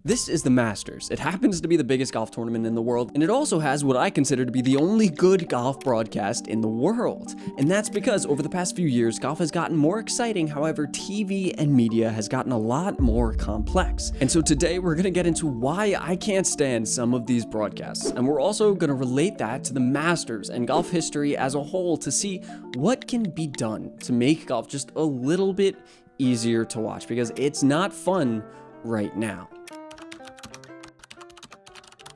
This is the Masters. It happens to be the biggest golf tournament in the world, and it also has what I consider to be the only good golf broadcast in the world. And that's because over the past few years, golf has gotten more exciting. However, TV and media has gotten a lot more complex. And so today we're going to get into why I can't stand some of these broadcasts. And we're also going to relate that to the Masters and golf history as a whole to see what can be done to make golf just a little bit easier to watch, because it's not fun right now.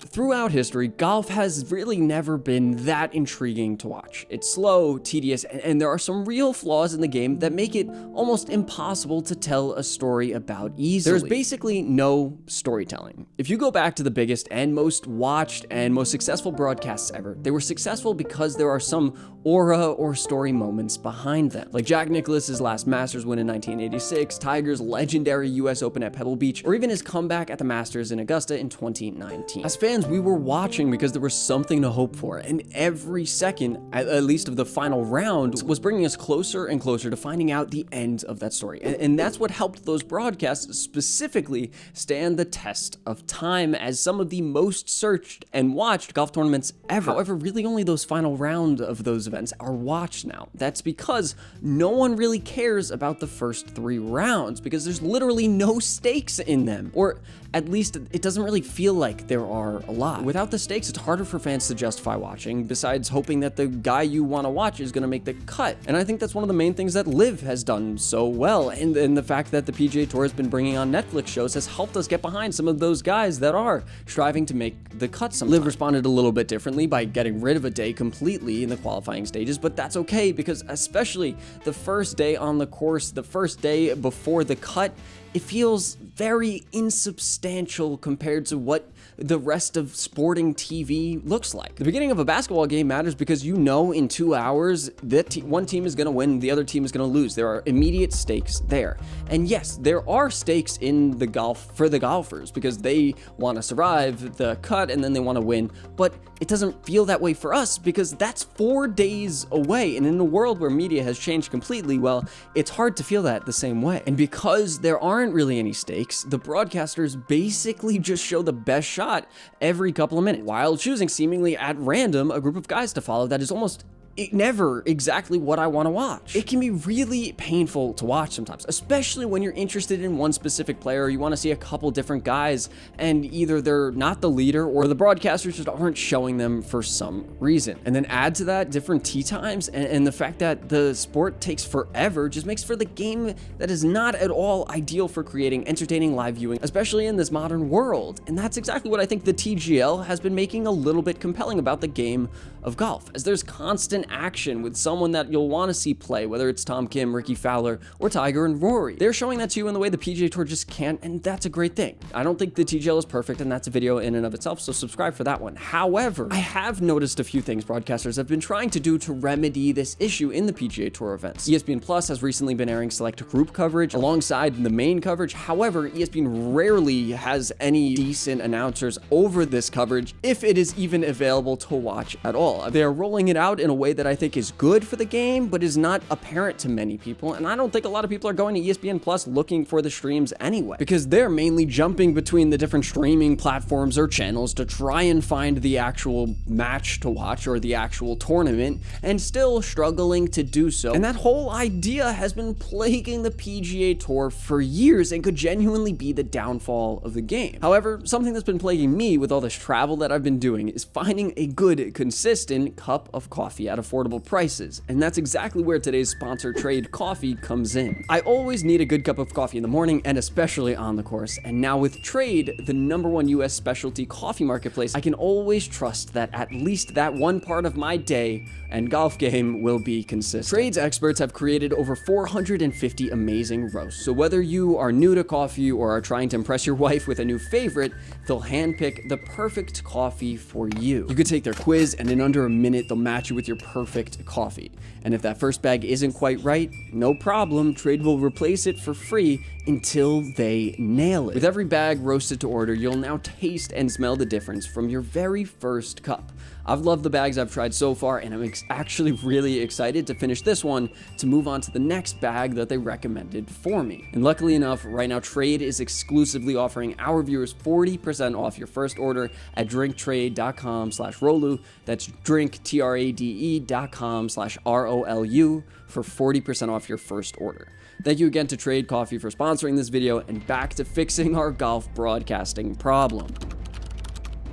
Throughout history, golf has really never been that intriguing to watch. It's slow, tedious, and there are some real flaws in the game that make it almost impossible to tell a story about easily. There's basically no storytelling. If you go back to the biggest and most watched and most successful broadcasts ever, they were successful because there are some aura or story moments behind them. Like Jack Nicklaus's last Masters win in 1986, Tiger's legendary US Open at Pebble Beach, or even his comeback at the Masters in Augusta in 2019. As fans, we were watching because there was something to hope for, and every second, at least of the final round, was bringing us closer and closer to finding out the end of that story. And that's what helped those broadcasts specifically stand the test of time as some of the most searched and watched golf tournaments ever. However, really only those final round of those events are watched now. That's because no one really cares about the first 3 rounds because there's literally no stakes in them, or at least it doesn't really feel like there are a lot. Without the stakes, it's harder for fans to justify watching, besides hoping that the guy you want to watch is going to make the cut. And I think that's one of the main things that LIV has done so well, and the fact that the PGA Tour has been bringing on Netflix shows has helped us get behind some of those guys that are striving to make the cut sometimes. LIV responded a little bit differently by getting rid of a day completely in the qualifying stages, but that's okay because especially the first day on the course, the first day before the cut, it feels very insubstantial compared to what the rest of sporting TV looks like. The beginning of a basketball game matters because you know in 2 hours that one team is going to win, the other team is going to lose. There are immediate stakes there. And yes, there are stakes in the golf for the golfers because they want to survive the cut and then they want to win, but it doesn't feel that way for us because that's 4 days away. And in a world where media has changed completely, well, it's hard to feel that the same way. And because there aren't really any stakes, the broadcasters basically just show the best shot every couple of minutes while choosing seemingly at random a group of guys to follow that is almost never exactly what I want to watch. It can be really painful to watch sometimes, especially when you're interested in one specific player or you want to see a couple different guys and either they're not the leader or the broadcasters just aren't showing them for some reason. And then add to that different tee times and the fact that the sport takes forever just makes for the game that is not at all ideal for creating entertaining live viewing, especially in this modern world. And that's exactly what I think the TGL has been making a little bit compelling about the game of golf, as there's constant action with someone that you'll want to see play, whether it's Tom Kim, Ricky Fowler, or Tiger and Rory. They're showing that to you in the way the PGA Tour just can't, and that's a great thing. I don't think the TGL is perfect, and that's a video in and of itself, so subscribe for that one. However, I have noticed a few things broadcasters have been trying to do to remedy this issue in the PGA Tour events. ESPN Plus has recently been airing select group coverage alongside the main coverage. However, ESPN rarely has any decent announcers over this coverage, if it is even available to watch at all. They are rolling it out in a way that I think is good for the game, but is not apparent to many people. And I don't think a lot of people are going to ESPN Plus looking for the streams anyway, because they're mainly jumping between the different streaming platforms or channels to try and find the actual match to watch or the actual tournament, and still struggling to do so. And that whole idea has been plaguing the PGA Tour for years and could genuinely be the downfall of the game. However, something that's been plaguing me with all this travel that I've been doing is finding a good, consistent cup of coffee at affordable prices, and that's exactly where today's sponsor, Trade Coffee, comes in. I always need a good cup of coffee in the morning, and especially on the course, and now with Trade, the #1 US specialty coffee marketplace, I can always trust that at least that one part of my day and golf game will be consistent. Trade's experts have created over 450 amazing roasts, so whether you are new to coffee or are trying to impress your wife with a new favorite, they'll handpick the perfect coffee for you. You could take their quiz, and in under a minute, they'll match you with your perfect coffee. And if that first bag isn't quite right, no problem, Trade will replace it for free until they nail it. With every bag roasted to order, you'll now taste and smell the difference from your very first cup. I've loved the bags I've tried so far, and I'm actually really excited to finish this one to move on to the next bag that they recommended for me. And luckily enough, right now Trade is exclusively offering our viewers 40% off your first order at drinktrade.com/Rolu. That's drinktrade.com/ROLU for 40% off your first order. Thank you again to Trade Coffee for sponsoring this video, and back to fixing our golf broadcasting problem.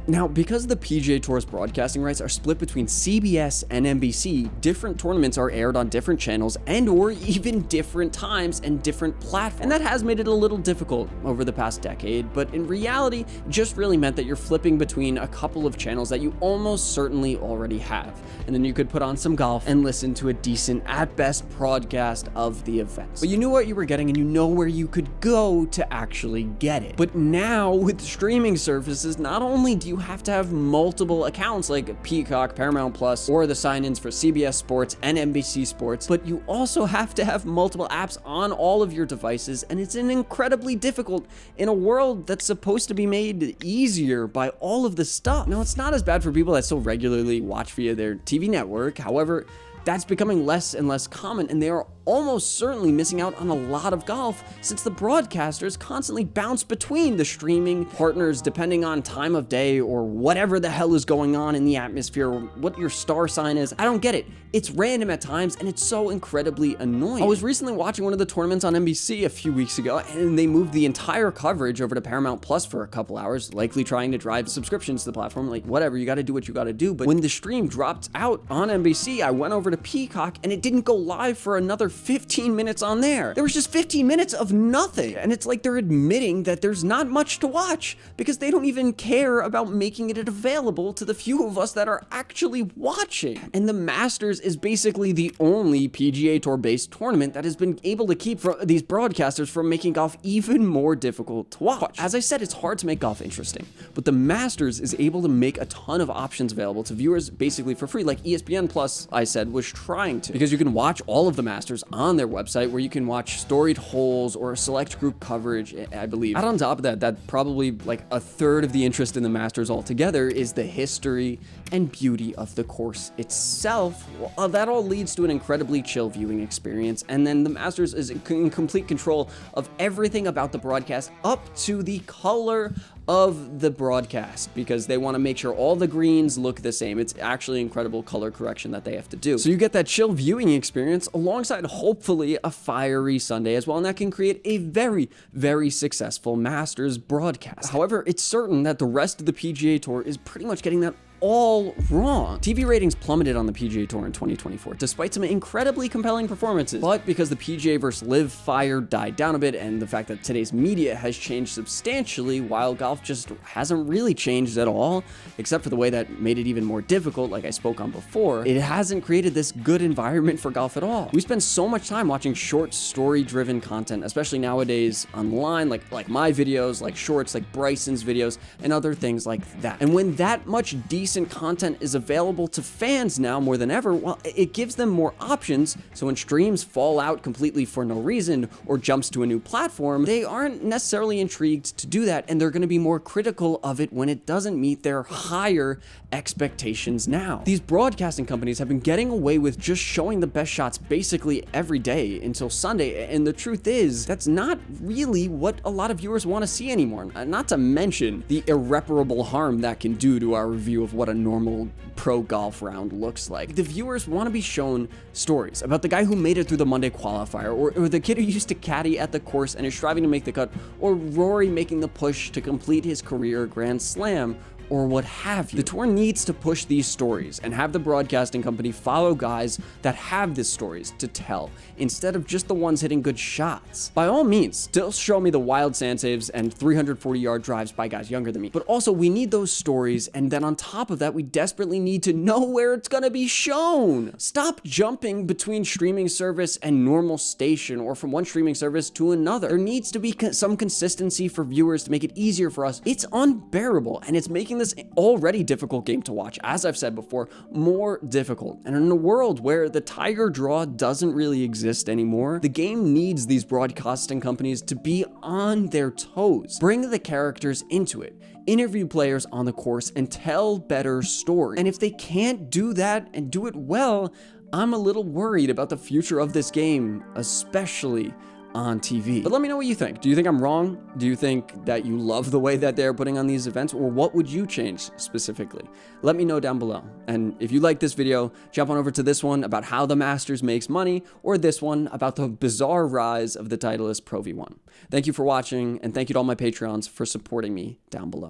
Now, because the PGA Tour's broadcasting rights are split between CBS and NBC, different tournaments are aired on different channels and or even different times and different platforms. And that has made it a little difficult over the past decade, but in reality, it just really meant that you're flipping between a couple of channels that you almost certainly already have. And then you could put on some golf and listen to a decent, at best, broadcast of the events. But you knew what you were getting and you know where you could go to actually get it. But now, with streaming services, not only do you have to have multiple accounts like Peacock, Paramount Plus, or the sign-ins for CBS Sports and NBC Sports, but you also have to have multiple apps on all of your devices, and it's incredibly difficult in a world that's supposed to be made easier by all of this stuff. Now, it's not as bad for people that still regularly watch via their TV network. However, that's becoming less and less common, and they are almost certainly missing out on a lot of golf since the broadcasters constantly bounce between the streaming partners depending on time of day or whatever the hell is going on in the atmosphere or what your star sign is. I don't get it. It's random at times and it's so incredibly annoying. I was recently watching one of the tournaments on NBC a few weeks ago and they moved the entire coverage over to Paramount Plus for a couple hours, likely trying to drive subscriptions to the platform. Like, whatever, you gotta do what you gotta do. But when the stream dropped out on NBC, I went over to Peacock and it didn't go live for another 15 minutes on there. There was just 15 minutes of nothing. And it's like they're admitting that there's not much to watch because they don't even care about making it available to the few of us that are actually watching. And the Masters is basically the only PGA Tour based tournament that has been able to keep these broadcasters from making golf even more difficult to watch. As I said, it's hard to make golf interesting, but the Masters is able to make a ton of options available to viewers basically for free, like ESPN Plus, I said, was trying to, because you can watch all of the Masters on their website where you can watch storied holes or select group coverage, I believe. And on top of that probably like a third of the interest in the Masters altogether is the history and beauty of the course itself. Well, that all leads to an incredibly chill viewing experience, and then the Masters is in complete control of everything about the broadcast up to the color of the broadcast, because they want to make sure all the greens look the same. It's actually incredible color correction that they have to do. So you get that chill viewing experience alongside hopefully a fiery Sunday as well, and that can create a very, very successful Masters broadcast. However, it's certain that the rest of the PGA Tour is pretty much getting that all wrong. TV ratings plummeted on the PGA Tour in 2024, despite some incredibly compelling performances. But because the PGA vs. Live fire died down a bit, and the fact that today's media has changed substantially, while golf just hasn't really changed at all, except for the way that made it even more difficult, like I spoke on before, it hasn't created this good environment for golf at all. We spend so much time watching short, story-driven content, especially nowadays online, like my videos, like shorts, like Bryson's videos, and other things like that. And when that much decent content is available to fans now more than ever, well, it gives them more options, so when streams fall out completely for no reason or jumps to a new platform, they aren't necessarily intrigued to do that, and they're going to be more critical of it when it doesn't meet their higher expectations now. These broadcasting companies have been getting away with just showing the best shots basically every day until Sunday, and the truth is, that's not really what a lot of viewers want to see anymore, not to mention the irreparable harm that can do to our review of what a normal pro golf round looks like. The viewers want to be shown stories about the guy who made it through the Monday qualifier, or the kid who used to caddy at the course and is striving to make the cut, or Rory making the push to complete his career Grand Slam, or what have you. The tour needs to push these stories and have the broadcasting company follow guys that have these stories to tell, instead of just the ones hitting good shots. By all means, still show me the wild sand saves and 340-yard drives by guys younger than me, but also we need those stories, and then on top of that, we desperately need to know where it's gonna be shown. Stop jumping between streaming service and normal station, or from one streaming service to another. There needs to be some consistency for viewers to make it easier for us. It's unbearable, and it's making this already difficult game to watch, as I've said before, more difficult. And in a world where the tiger draw doesn't really exist anymore, the game needs these broadcasting companies to be on their toes. Bring the characters into it, interview players on the course, and tell better stories. And if they can't do that and do it well, I'm a little worried about the future of this game, especially on TV. But let me know what you think. Do you think I'm wrong? Do you think that you love the way that they're putting on these events, or what would you change specifically? Let me know down below. And if you like this video, jump on over to this one about how the Masters makes money, or this one about the bizarre rise of the Titleist Pro V1. Thank you for watching, and thank you to all my Patreons for supporting me down below.